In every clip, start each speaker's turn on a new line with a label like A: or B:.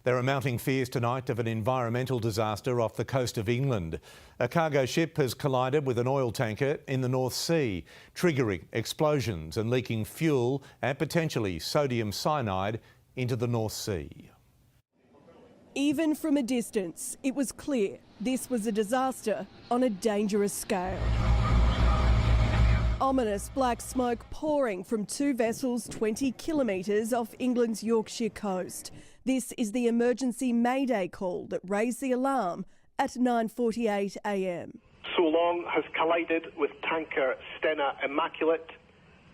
A: There are mounting fears tonight of an environmental disaster off the coast of England. A cargo ship has collided with an oil tanker in the North Sea, triggering explosions and leaking fuel and potentially sodium cyanide into the North Sea.
B: Even from a distance, it was clear this was a disaster on a dangerous scale. Ominous black smoke pouring from two vessels 20 kilometres off England's Yorkshire coast. This is the emergency mayday call that raised the alarm at 9:48 a.m.
C: Solong has collided with tanker Stena Immaculate.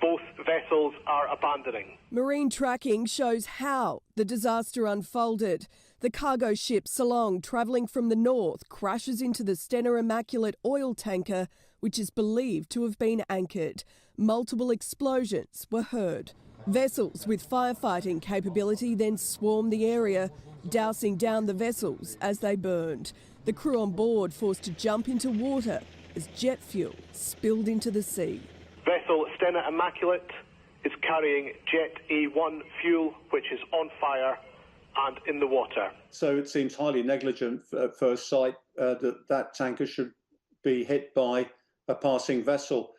C: Both vessels are abandoning.
B: Marine tracking shows how the disaster unfolded. The cargo ship Solong, travelling from the north, crashes into the Stena Immaculate oil tanker, which is believed to have been anchored. Multiple explosions were heard. Vessels with firefighting capability then swarmed the area, dousing down the vessels as they burned. The crew on board forced to jump into water as jet fuel spilled into the sea.
C: Vessel Stena Immaculate is carrying Jet A1 fuel, which is on fire and in the water.
D: So it seems highly negligent at first sight that tanker should be hit by a passing vessel.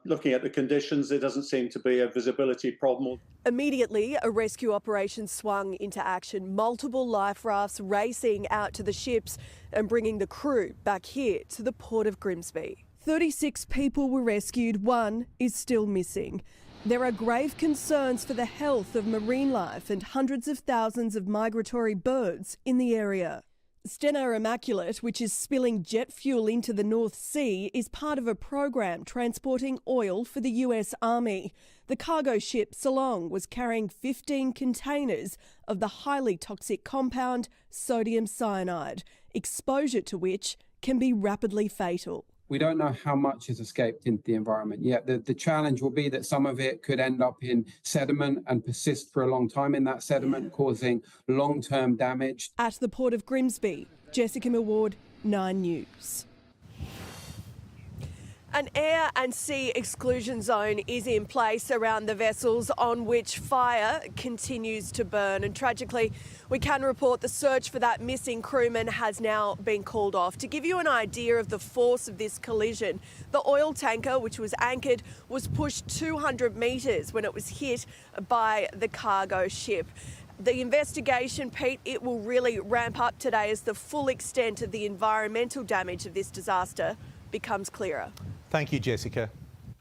D: Looking at the conditions, there doesn't seem to be a visibility problem.
B: Immediately, a rescue operation swung into action. Multiple life rafts racing out to the ships and bringing the crew back here to the port of Grimsby. 36 people were rescued, one is still missing. There are grave concerns for the health of marine life and hundreds of thousands of migratory birds in the area. Stena Immaculate, which is spilling jet fuel into the North Sea, is part of a program transporting oil for the US Army. The cargo ship Solong was carrying 15 containers of the highly toxic compound sodium cyanide, exposure to which can be rapidly fatal.
E: We don't know how much has escaped into the environment yet. The challenge will be that some of it could end up in sediment and persist for a long time in that sediment, causing long-term damage.
B: At the port of Grimsby, Jessica Millward, 9 News. An air and sea exclusion zone is in place around the vessels on which fire continues to burn. And tragically, we can report the search for that missing crewman has now been called off. To give you an idea of the force of this collision, the oil tanker, which was anchored, was pushed 200 metres when it was hit by the cargo ship. The investigation, Pete, it will really ramp up today as the full extent of the environmental damage of this disaster becomes clearer.
A: Thank you, Jessica.